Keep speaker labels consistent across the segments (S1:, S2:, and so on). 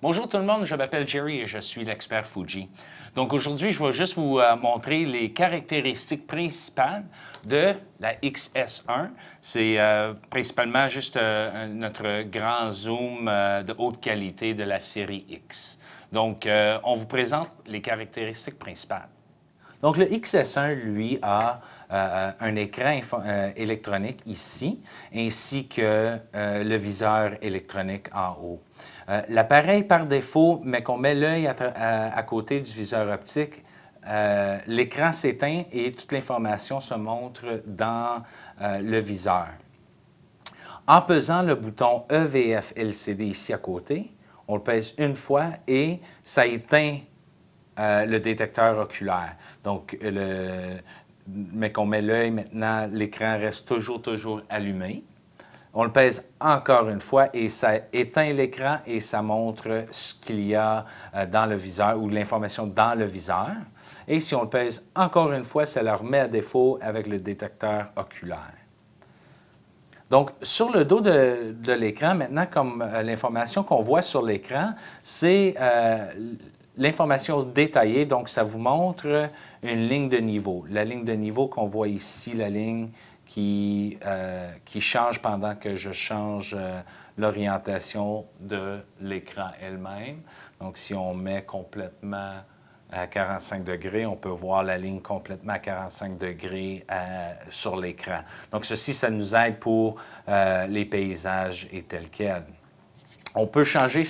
S1: Bonjour tout le monde, je m'appelle Jerry et je suis l'expert Fuji. Donc aujourd'hui, je vais juste vous montrer les caractéristiques principales de la XS1. C'est principalement juste notre grand zoom de haute qualité de la série X. Donc, on vous présente les caractéristiques principales. Donc, le XS1, lui, a un écran électronique ici, ainsi que le viseur électronique en haut. L'appareil, par défaut, mais qu'on met l'œil à côté du viseur optique, l'écran s'éteint et toute l'information se montre dans le viseur. En pesant le bouton EVF LCD ici à côté, on le pèse une fois et ça éteint le détecteur oculaire. Donc, mais qu'on met l'œil maintenant, l'écran reste toujours allumé. On le pèse encore une fois et ça éteint l'écran et ça montre ce qu'il y a dans le viseur ou l'information dans le viseur. Et si on le pèse encore une fois, ça le remet à défaut avec le détecteur oculaire. Donc, sur le dos de l'écran, maintenant, comme l'information qu'on voit sur l'écran, c'est l'information détaillée, donc ça vous montre une ligne de niveau. La ligne de niveau qu'on voit ici, la ligne qui change pendant que je change l'orientation de l'écran elle-même. Donc, si on met complètement à 45 degrés, on peut voir la ligne complètement à 45 degrés sur l'écran. Donc, ceci, ça nous aide pour les paysages et tels quels. On peut changer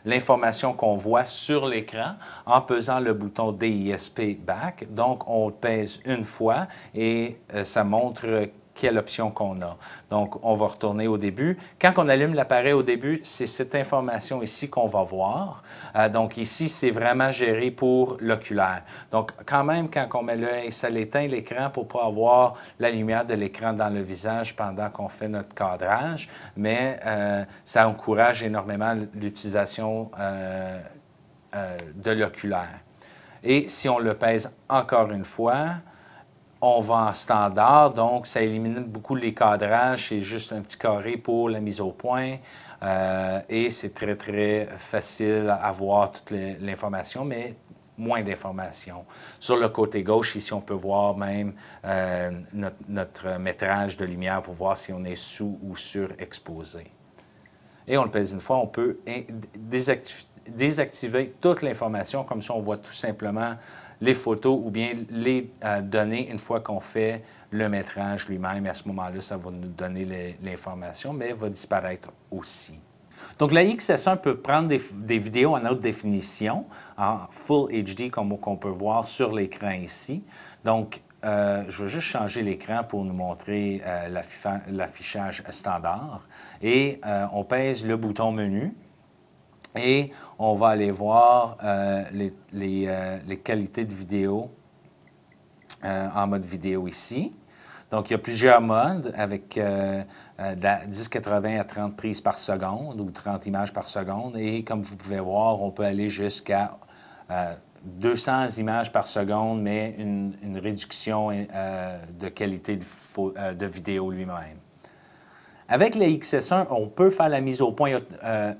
S1: l'information qu'on voit sur l'écran en pesant le bouton DISP Back. Donc, on le pèse une fois et ça montre quelle option qu'on a. Donc, on va retourner au début. Quand on allume l'appareil au début, c'est cette information ici qu'on va voir. Donc, ici, c'est vraiment géré pour l'oculaire. Donc, quand même, quand on met l'œil, ça l'éteint l'écran pour ne pas avoir la lumière de l'écran dans le visage pendant qu'on fait notre cadrage, mais ça encourage énormément l'utilisation de l'oculaire. Et si on le pèse encore une fois, on va en standard, donc ça élimine beaucoup les cadrages. C'est juste un petit carré pour la mise au point et c'est très facile à voir toute l'information, mais moins d'informations. Sur le côté gauche, ici, on peut voir même notre métrage de lumière pour voir si on est sous ou surexposé. Et on le pèse une fois, on peut désactiver toute l'information, comme ça on voit tout simplement les photos ou bien les données une fois qu'on fait le métrage lui-même. À ce moment-là, ça va nous donner l'information, mais va disparaître aussi. Donc, la XS1 peut prendre des vidéos en haute définition, en Full HD, comme on peut voir sur l'écran ici. Donc, je vais juste changer l'écran pour nous montrer l'affichage standard. Et on pèse le bouton menu. Et on va aller voir les qualités de vidéo en mode vidéo ici. Donc, il y a plusieurs modes avec de la 1080 à 30 prises par seconde ou 30 images par seconde. Et comme vous pouvez voir, on peut aller jusqu'à 200 images par seconde, mais une réduction de qualité de vidéo lui-même. Avec le XS1, on peut faire la mise au point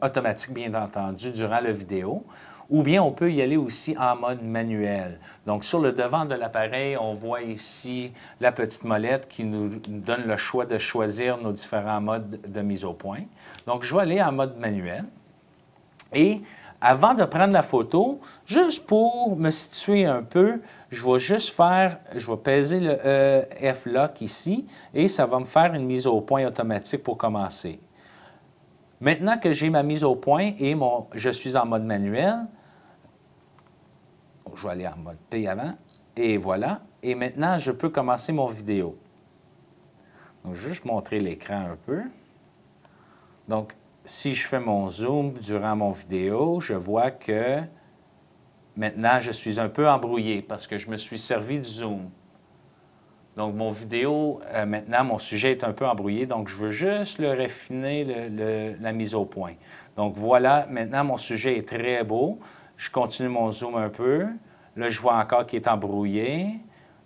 S1: automatique, bien entendu, durant la vidéo, ou bien on peut y aller aussi en mode manuel. Donc, sur le devant de l'appareil, on voit ici la petite molette qui nous donne le choix de choisir nos différents modes de mise au point. Donc, je vais aller en mode manuel. Et avant de prendre la photo, juste pour me situer un peu, je vais peser le F-Lock ici et ça va me faire une mise au point automatique pour commencer. Maintenant que j'ai ma mise au point et je suis en mode manuel, je vais aller en mode P avant, et voilà. Et maintenant, je peux commencer mon vidéo. Donc, je vais juste montrer l'écran un peu. Donc, si je fais mon zoom durant mon vidéo, je vois que maintenant, je suis un peu embrouillé parce que je me suis servi du zoom. Donc, mon vidéo, maintenant, mon sujet est un peu embrouillé, donc je veux juste le raffiner, la mise au point. Donc, voilà, maintenant, mon sujet est très beau. Je continue mon zoom un peu. Là, je vois encore qu'il est embrouillé.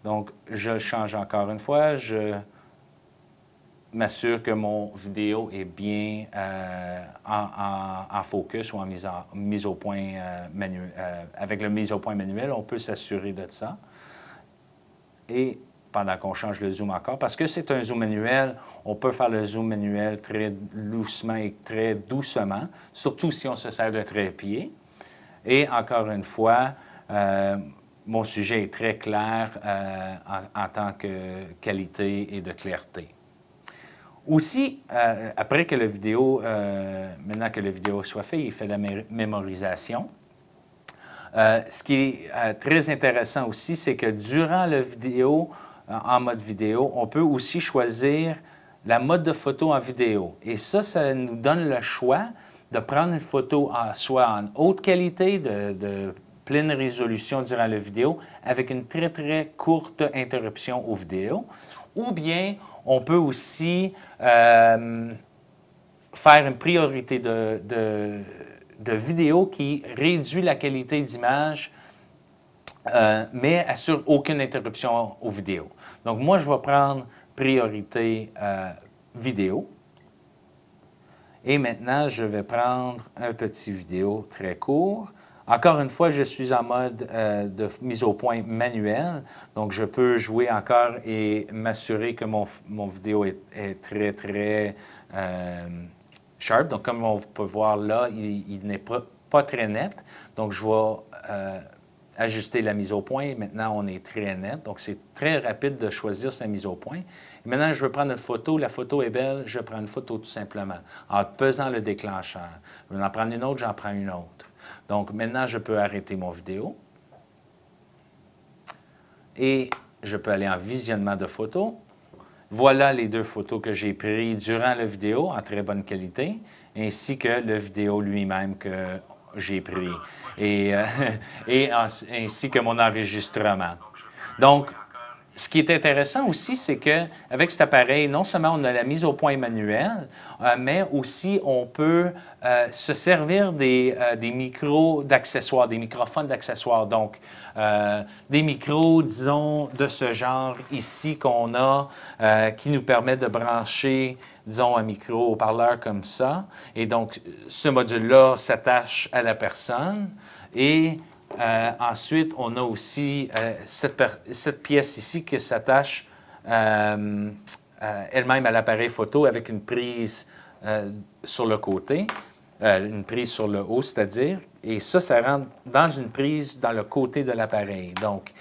S1: Donc, je le change encore une fois. Je m'assure que mon vidéo est bien en focus ou en mise au point manuel. Avec le mise au point manuel, on peut s'assurer de ça. Et pendant qu'on change le zoom encore, parce que c'est un zoom manuel, on peut faire le zoom manuel très doucement et très doucement, surtout si on se sert de trépied. Et encore une fois, mon sujet est très clair en tant que qualité et de clarté. Aussi, après que maintenant que la vidéo soit faite, il fait la mémorisation. Ce qui est très intéressant aussi, c'est que durant la vidéo, en mode vidéo, on peut aussi choisir la mode de photo en vidéo. Et ça nous donne le choix de prendre une photo soit en haute qualité, de pleine résolution durant la vidéo, avec une très, très courte interruption aux vidéos. Ou bien, on peut aussi faire une priorité de vidéo qui réduit la qualité d'image, mais assure aucune interruption aux vidéos. Donc, moi, je vais prendre priorité vidéo. Et maintenant, je vais prendre un petit vidéo très court. Encore une fois, je suis en mode de mise au point manuel, donc je peux jouer encore et m'assurer que mon vidéo est très, très sharp. Donc, comme on peut voir là, il n'est pas très net. Donc, je vais ajuster la mise au point. Maintenant, on est très net. Donc, c'est très rapide de choisir sa mise au point. Et maintenant, je veux prendre une photo. La photo est belle. Je prends une photo tout simplement en pesant le déclencheur. Je vais en prendre une autre, j'en prends une autre. Donc, maintenant, je peux arrêter mon vidéo. Et je peux aller en visionnement de photos. Voilà les deux photos que j'ai prises durant la vidéo en très bonne qualité, ainsi que le vidéo lui-même que j'ai pris, ainsi que mon enregistrement. Donc, ce qui est intéressant aussi, c'est qu'avec cet appareil, non seulement on a la mise au point manuelle, mais aussi on peut se servir des micros d'accessoires, des microphones d'accessoires. Donc, des micros, disons, de ce genre ici qu'on a, qui nous permet de brancher, disons, un micro haut-parleur comme ça. Et donc, ce module-là s'attache à la personne et ensuite, on a aussi cette pièce ici qui s'attache elle-même à l'appareil photo avec une prise sur le côté, une prise sur le haut, c'est-à-dire, et ça rentre dans une prise dans le côté de l'appareil. Donc,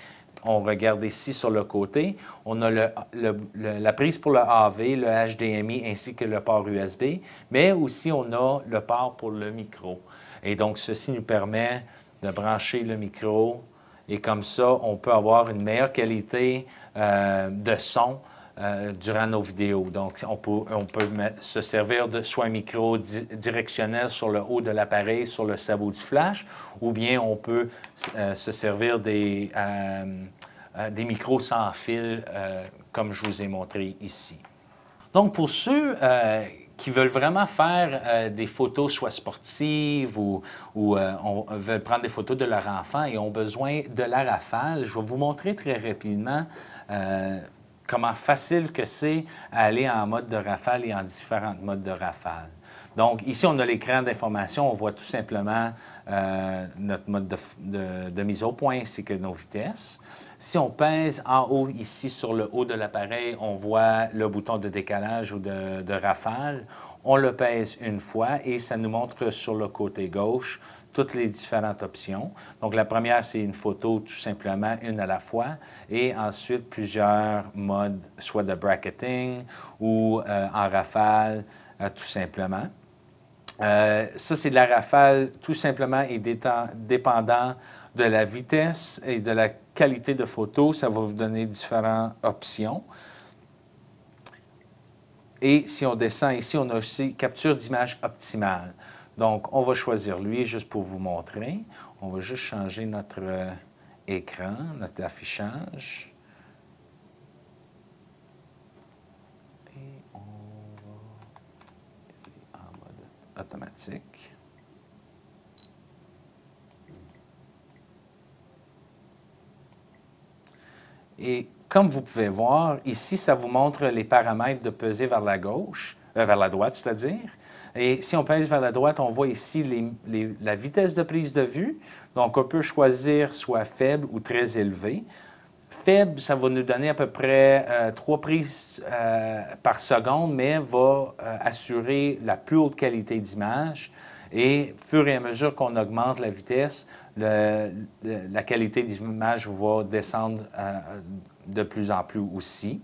S1: on regarde ici sur le côté, on a la prise pour le AV, le HDMI ainsi que le port USB, mais aussi on a le port pour le micro. Et donc, ceci nous permet de brancher le micro et comme ça, on peut avoir une meilleure qualité de son durant nos vidéos. Donc, on peut se servir de soit un micro directionnel sur le haut de l'appareil, sur le sabot du flash, ou bien on peut se servir des micros sans fil, comme je vous ai montré ici. Donc, pour ceux qui veulent vraiment faire des photos soit sportives ou veulent prendre des photos de leur enfant et ont besoin de la rafale, je vais vous montrer très rapidement comment facile que c'est à aller en mode de rafale et en différents modes de rafale. Donc, ici, on a l'écran d'information. On voit tout simplement notre mode de mise au point ainsi que nos vitesses. Si on pèse en haut, ici, sur le haut de l'appareil, on voit le bouton de décalage ou de rafale. On le pèse une fois et ça nous montre sur le côté gauche toutes les différentes options. Donc, la première, c'est une photo, tout simplement, une à la fois. Et ensuite, plusieurs modes, soit de bracketing ou en rafale, tout simplement. Ça, c'est de la rafale, tout simplement, et dépendant de la vitesse et de la qualité de photo, ça va vous donner différentes options. Et si on descend ici, on a aussi capture d'image optimale. Donc, on va choisir lui juste pour vous montrer. On va juste changer notre écran, notre affichage. Et on va en mode automatique.
S2: Et comme vous pouvez voir, ici, ça vous montre les paramètres de peser vers la gauche, vers la droite, c'est-à-dire. Et si on pèse vers la droite, on voit ici la vitesse de prise de vue. Donc, on peut choisir soit faible ou très élevé. Faible, ça va nous donner à peu près 3 prises par seconde, mais va assurer la plus haute qualité d'image. Et au fur et à mesure qu'on augmente la vitesse, la qualité d'image va descendre de plus en plus aussi.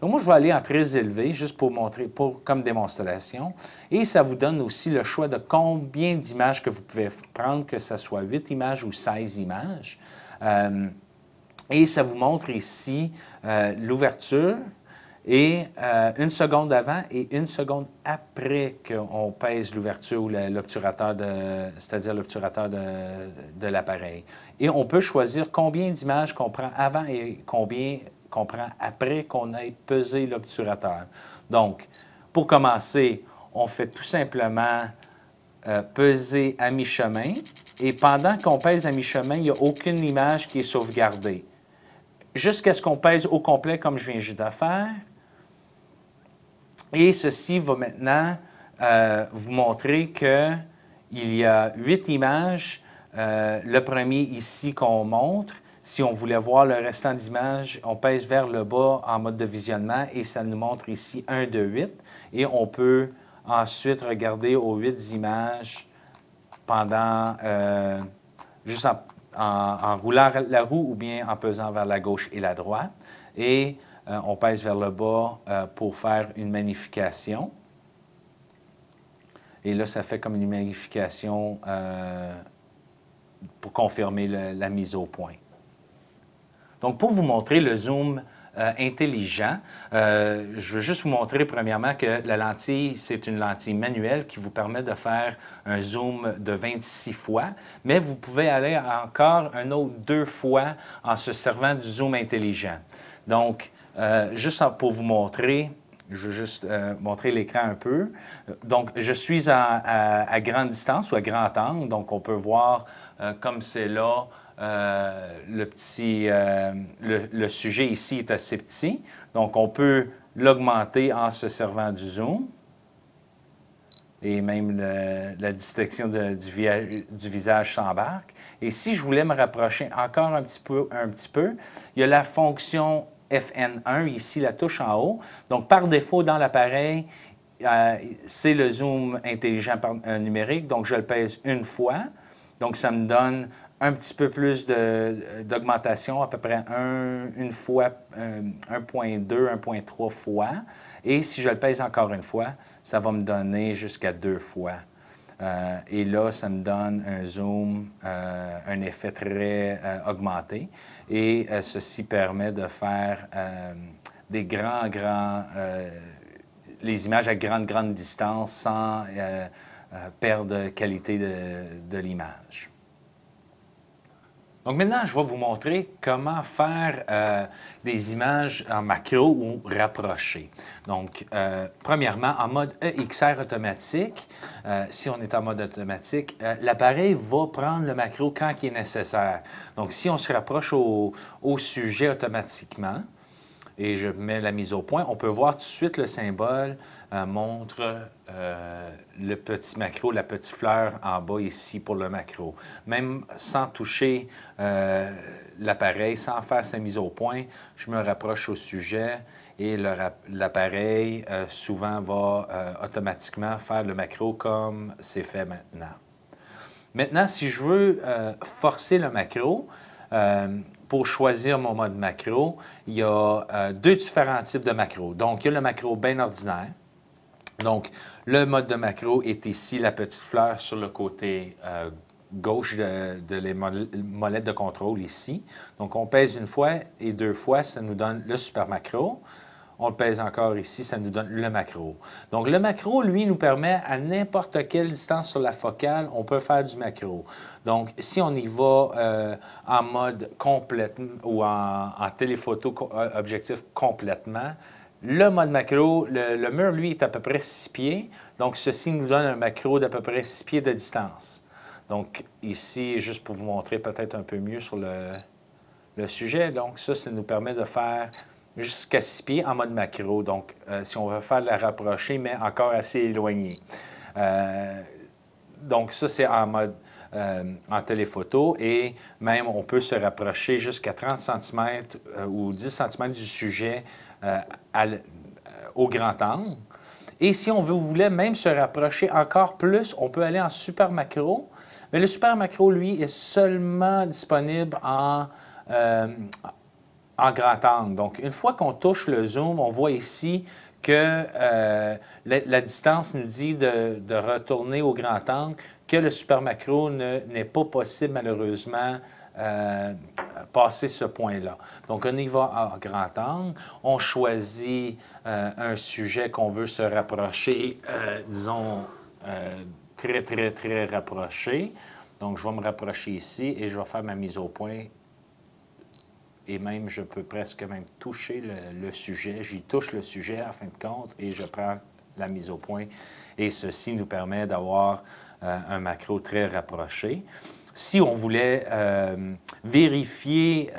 S2: Donc, moi, je vais aller en très élevé, juste pour montrer, comme démonstration. Et ça vous donne aussi le choix de combien d'images que vous pouvez prendre, que ce soit 8 images ou 16 images. Et ça vous montre ici l'ouverture et 1 seconde avant et 1 seconde après qu'on pèse l'ouverture ou l'obturateur, c'est-à-dire l'obturateur de l'appareil. Et on peut choisir combien d'images qu'on prend avant et combien qu'on prend après qu'on ait pesé l'obturateur. Donc, pour commencer, on fait tout simplement peser à mi-chemin. Et pendant qu'on pèse à mi-chemin, il n'y a aucune image qui est sauvegardée. Jusqu'à ce qu'on pèse au complet, comme je viens juste de faire. Et ceci va maintenant vous montrer qu'il y a 8 images. Le premier ici qu'on montre, si on voulait voir le restant d'images, on pèse vers le bas en mode de visionnement et ça nous montre ici 1 de 8. Et on peut ensuite regarder aux 8 images pendant, juste en roulant la roue ou bien en pesant vers la gauche et la droite. Et on pèse vers le bas pour faire une magnification. Et là, ça fait comme une magnification pour confirmer la mise au point. Donc, pour vous montrer le zoom intelligent, je veux juste vous montrer premièrement que la lentille, c'est une lentille manuelle qui vous permet de faire un zoom de 26 fois, mais vous pouvez aller encore un autre 2 fois en se servant du zoom intelligent. Donc, juste pour vous montrer, je veux juste montrer l'écran un peu. Donc, je suis à grande distance ou à grand angle, donc on peut voir comme c'est là. Le sujet ici est assez petit, donc on peut l'augmenter en se servant du zoom et même la distinction du visage s'embarque. Et si je voulais me rapprocher encore un petit peu, il y a la fonction FN1 ici, la touche en haut. Donc par défaut dans l'appareil, c'est le zoom intelligent numérique, donc je le pèse une fois. Donc, ça me donne un petit peu plus d'augmentation, à peu près 1 fois, 1,2, 1,3 fois. Et si je le pèse encore une fois, ça va me donner jusqu'à 2 fois. Et là, ça me donne un zoom, un effet très augmenté. Et ceci permet de faire des les images à grande distance sans perdre qualité de l'image. Donc maintenant, je vais vous montrer comment faire des images en macro ou rapprochées. Donc, premièrement, en mode EXR automatique, si on est en mode automatique, l'appareil va prendre le macro quand il est nécessaire. Donc, si on se rapproche au sujet automatiquement, et je mets la mise au point, on peut voir tout de suite le symbole montre le petit macro, la petite fleur en bas ici pour le macro. Même sans toucher l'appareil, sans faire sa mise au point, je me rapproche au sujet et l'appareil souvent va automatiquement faire le macro comme c'est fait maintenant. Maintenant, si je veux forcer le macro, pour choisir mon mode macro, il y a 2 différents types de macros. Donc, il y a le macro bien ordinaire. Donc, le mode de macro est ici, la petite fleur sur le côté gauche de les molettes de contrôle ici. Donc, on pèse une fois et 2 fois, ça nous donne le super macro. On le pèse encore ici, ça nous donne le macro. Donc, le macro, lui, nous permet à n'importe quelle distance sur la focale, on peut faire du macro. Donc, si on y va en mode complète ou en téléphoto objectif complètement, le mode macro, le mur, lui, est à peu près 6 pieds. Donc, ceci nous donne un macro d'à peu près 6 pieds de distance. Donc, ici, juste pour vous montrer peut-être un peu mieux sur le sujet. Donc ça nous permet de faire jusqu'à 6 pieds en mode macro. Donc, si on veut faire la rapprocher, mais encore assez éloigné. Donc, ça, c'est en mode en téléphoto et même on peut se rapprocher jusqu'à 30 cm ou 10 cm du sujet au grand angle. Et si on voulait même se rapprocher encore plus, on peut aller en super macro. Mais le super macro, lui, est seulement disponible en grand angle. Donc, une fois qu'on touche le zoom, on voit ici que la distance nous dit de retourner au grand angle, que le super macro n'est pas possible, malheureusement, passer ce point-là. Donc, on y va en grand angle. On choisit un sujet qu'on veut se rapprocher, disons, très, très, très rapproché. Donc, je vais me rapprocher ici et je vais faire ma mise au point. Et même, je peux presque même toucher le sujet. J'y touche le sujet, en fin de compte, et je prends la mise au point. Et ceci nous permet d'avoir un macro très rapproché. Si on voulait vérifier,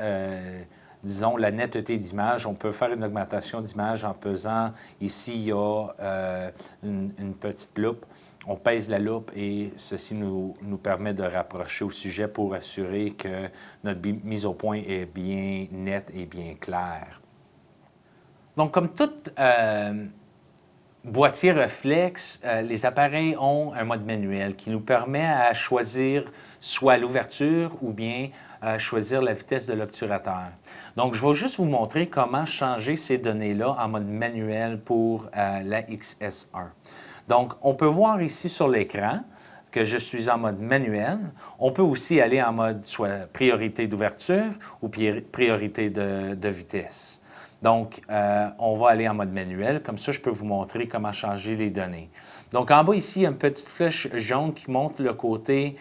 S2: disons, la netteté d'image, on peut faire une augmentation d'image en pesant. Ici, il y a une petite loupe. On pèse la loupe et ceci nous permet de rapprocher au sujet pour assurer que notre mise au point est bien nette et bien claire. Donc, comme tout boîtier réflexe, les appareils ont un mode manuel qui nous permet à choisir soit l'ouverture ou bien choisir la vitesse de l'obturateur. Donc, je vais juste vous montrer comment changer ces données-là en mode manuel pour la XS1. Donc, on peut voir ici sur l'écran que je suis en mode manuel. On peut aussi aller en mode soit priorité d'ouverture ou priorité de vitesse. Donc, on va aller en mode manuel. Comme ça, je peux vous montrer comment changer les données. Donc, en bas ici, il y a une petite flèche jaune qui montre le côté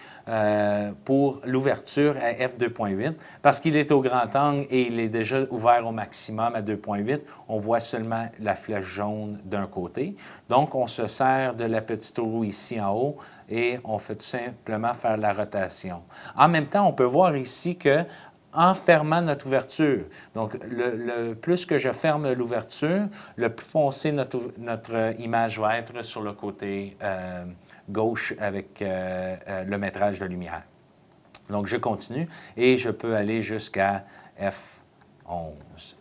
S2: pour l'ouverture à f2.8. Parce qu'il est au grand angle et il est déjà ouvert au maximum à 2.8, on voit seulement la flèche jaune d'un côté. Donc, on se sert de la petite roue ici en haut et on fait tout simplement faire la rotation. En même temps, on peut voir ici que en fermant notre ouverture. Donc, le plus que je ferme l'ouverture, le plus foncé notre image va être sur le côté gauche avec le métrage de lumière. Donc, je continue et je peux aller jusqu'à F11.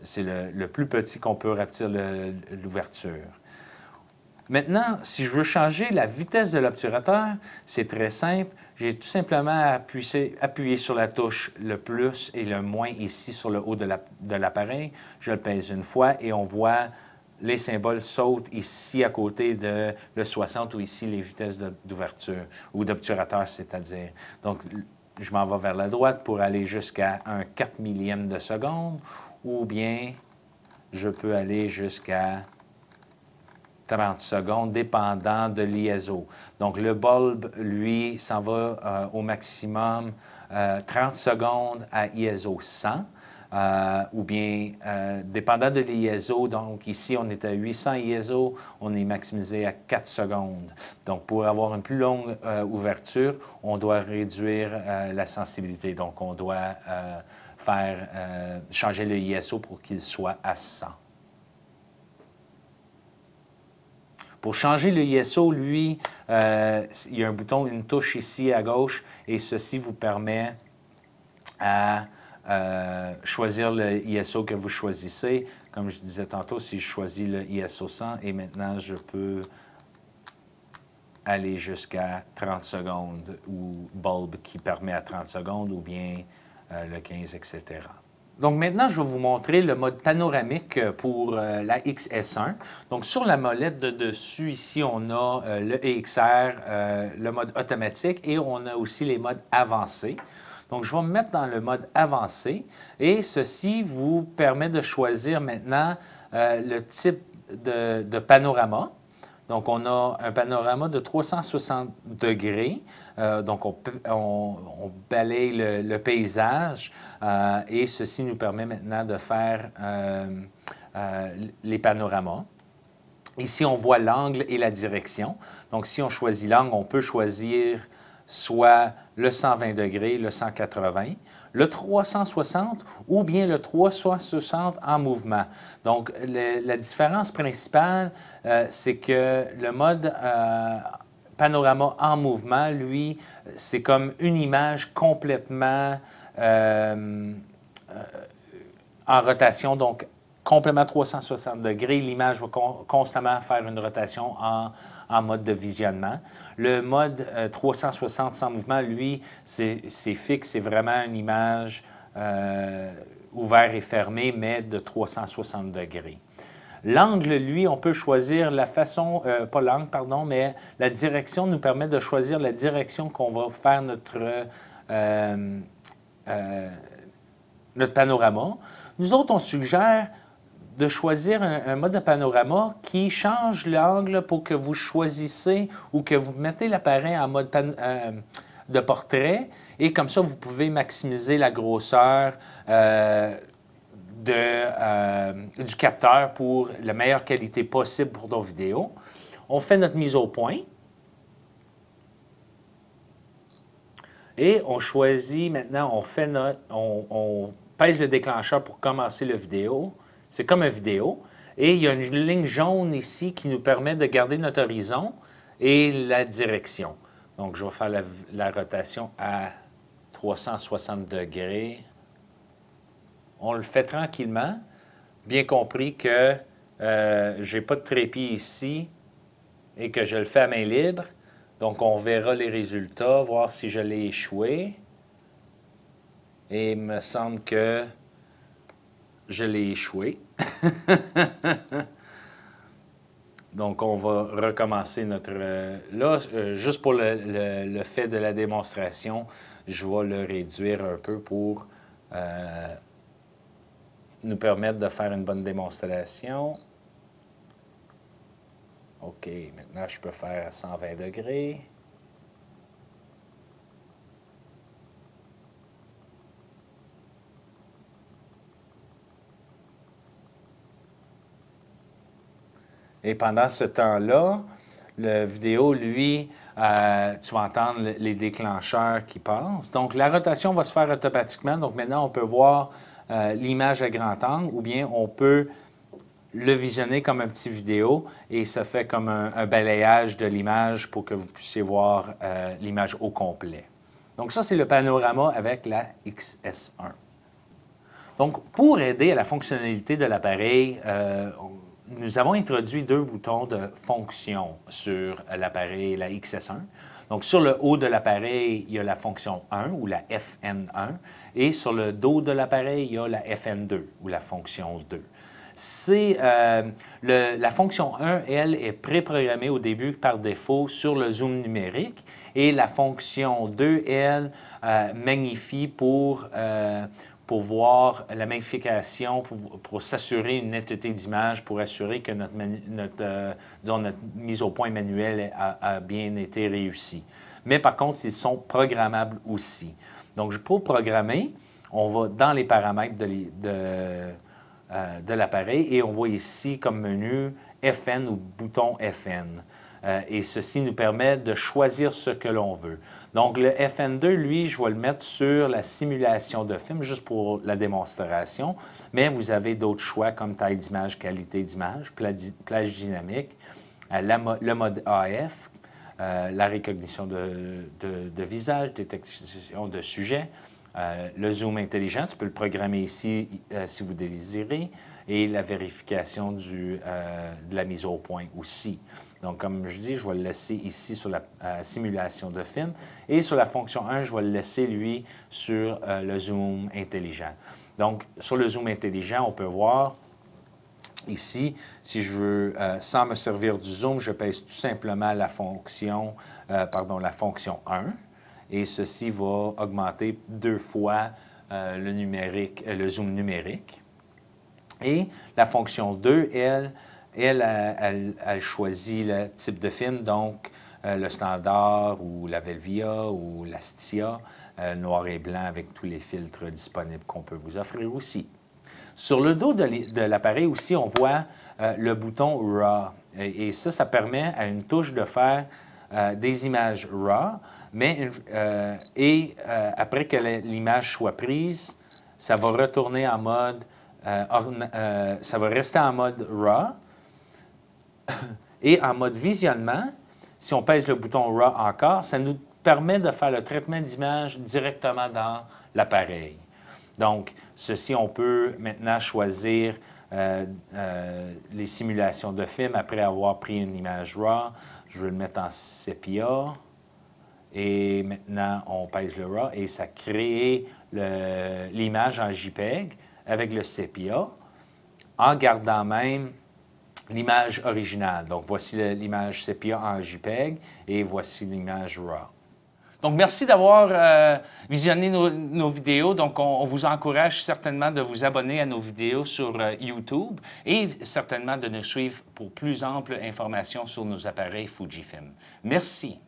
S2: C'est le plus petit qu'on peut rapetir l'ouverture. Maintenant, si je veux changer la vitesse de l'obturateur, c'est très simple. J'ai tout simplement à appuyer sur la touche le plus et le moins ici sur le haut de l'appareil. Je le pèse une fois et on voit les symboles sautent ici à côté de le 60 ou ici les vitesses d'ouverture ou d'obturateur, c'est-à-dire. Donc, je m'en vais vers la droite pour aller jusqu'à un 4 millième de seconde ou bien je peux aller jusqu'à 30 secondes, dépendant de l'ISO. Donc, le bulbe, lui, s'en va au maximum 30 secondes à ISO 100, ou bien, dépendant de l'ISO, donc ici, on est à 800 ISO, on est maximisé à 4 secondes. Donc, pour avoir une plus longue ouverture, on doit réduire la sensibilité. Donc, on doit changer le ISO pour qu'il soit à 100. Pour changer le ISO, lui, il y a un bouton, une touche ici à gauche, et ceci vous permet à choisir le ISO que vous choisissez. Comme je disais tantôt, si je choisis le ISO 100, et maintenant je peux aller jusqu'à 30 secondes, ou bulbe qui permet à 30 secondes, ou bien le 15, etc. Donc maintenant, je vais vous montrer le mode panoramique pour la XS1. Donc sur la molette de dessus, ici, on a le EXR, le mode automatique et on a aussi les modes avancés. Donc je vais me mettre dans le mode avancé et ceci vous permet de choisir maintenant le type de panorama. Donc, on a un panorama de 360 degrés. Donc, on balaye le paysage et ceci nous permet maintenant de faire les panoramas. Ici, on voit l'angle et la direction. Donc, si on choisit l'angle, on peut choisir soit le 120 degrés, le 180, le 360 ou bien le 360 en mouvement. Donc, la différence principale, c'est que le mode panorama en mouvement, lui, c'est comme une image complètement en rotation, donc complètement 360 degrés. L'image va constamment faire une rotation en mode de visionnement. Le mode 360 sans mouvement, lui, c'est fixe, c'est vraiment une image ouverte et fermée, mais de 360 degrés. L'angle, lui, on peut choisir la façon, pas l'angle, pardon, mais la direction nous permet de choisir la direction qu'on va faire notre panorama. Nous autres, on suggère de choisir un mode de panorama qui change l'angle pour que vous choisissez ou que vous mettez l'appareil en mode de portrait et comme ça, vous pouvez maximiser la grosseur du capteur pour la meilleure qualité possible pour nos vidéos. On fait notre mise au point. Et on choisit maintenant, on pèse le déclencheur pour commencer la vidéo. C'est comme une vidéo. Et il y a une ligne jaune ici qui nous permet de garder notre horizon et la direction. Donc, je vais faire la rotation à 360 degrés. On le fait tranquillement, bien compris que je n'ai pas de trépied ici et que je le fais à main libre. Donc, on verra les résultats, voir si je l'ai échoué. Et il me semble que je l'ai échoué. Donc, on va recommencer notre... là, juste pour le fait de la démonstration, je vais le réduire un peu pour nous permettre de faire une bonne démonstration. OK, maintenant, je peux faire à 120 degrés. Et pendant ce temps-là, la vidéo, lui, tu vas entendre les déclencheurs qui passent. Donc, la rotation va se faire automatiquement. Donc, maintenant, on peut voir l'image à grand angle ou bien on peut le visionner comme un petit vidéo et ça fait comme un balayage de l'image pour que vous puissiez voir l'image au complet. Donc, ça, c'est le panorama avec la XS1. Donc, pour aider à la fonctionnalité de l'appareil, nous avons introduit deux boutons de fonction sur l'appareil, la XS1. Donc, sur le haut de l'appareil, il y a la fonction 1 ou la FN1 et sur le dos de l'appareil, il y a la FN2 ou la fonction 2. La fonction 1, elle, est préprogrammée au début par défaut sur le zoom numérique et la fonction 2, elle, magnifie pour voir la magnification, pour s'assurer une netteté d'image, pour assurer que notre mise au point manuelle a bien été réussie. Mais par contre, ils sont programmables aussi. Donc, pour programmer, on va dans les paramètres de l'appareil et on voit ici comme menu FN ou bouton FN. Et ceci nous permet de choisir ce que l'on veut. Donc, le FN2, lui, je vais le mettre sur la simulation de film, juste pour la démonstration, mais vous avez d'autres choix comme taille d'image, qualité d'image, plage dynamique, le mode AF, la recognition de visage, détection de sujet, le zoom intelligent, tu peux le programmer ici si vous désirez, et la vérification de la mise au point aussi. Donc, comme je dis, je vais le laisser ici sur la simulation de film. Et sur la fonction 1, je vais le laisser, lui, sur le zoom intelligent. Donc, sur le zoom intelligent, on peut voir ici, si je veux, sans me servir du zoom, je pèse tout simplement la fonction 1. Et ceci va augmenter 2 fois le zoom numérique. Et la fonction 2, elle choisit le type de film, donc le standard ou la Velvia ou la Stia, noir et blanc avec tous les filtres disponibles qu'on peut vous offrir aussi. Sur le dos de l'appareil aussi, on voit le bouton RAW. Et ça permet à une touche de faire des images RAW, mais après que l'image soit prise, ça va retourner en mode, ça va rester en mode RAW. Et en mode visionnement, si on pèse le bouton RAW encore, ça nous permet de faire le traitement d'image directement dans l'appareil. Donc, ceci, on peut maintenant choisir les simulations de film après avoir pris une image RAW. Je vais le mettre en sépia. Et maintenant, on pèse le RAW et ça crée l'image en JPEG avec le sépia en gardant même l'image originale. Donc, voici l'image sépia en JPEG et voici l'image RAW.
S1: Donc, merci d'avoir visionné nos vidéos. Donc, on vous encourage certainement de vous abonner à nos vidéos sur YouTube et certainement de nous suivre pour plus ample information sur nos appareils Fujifilm. Merci.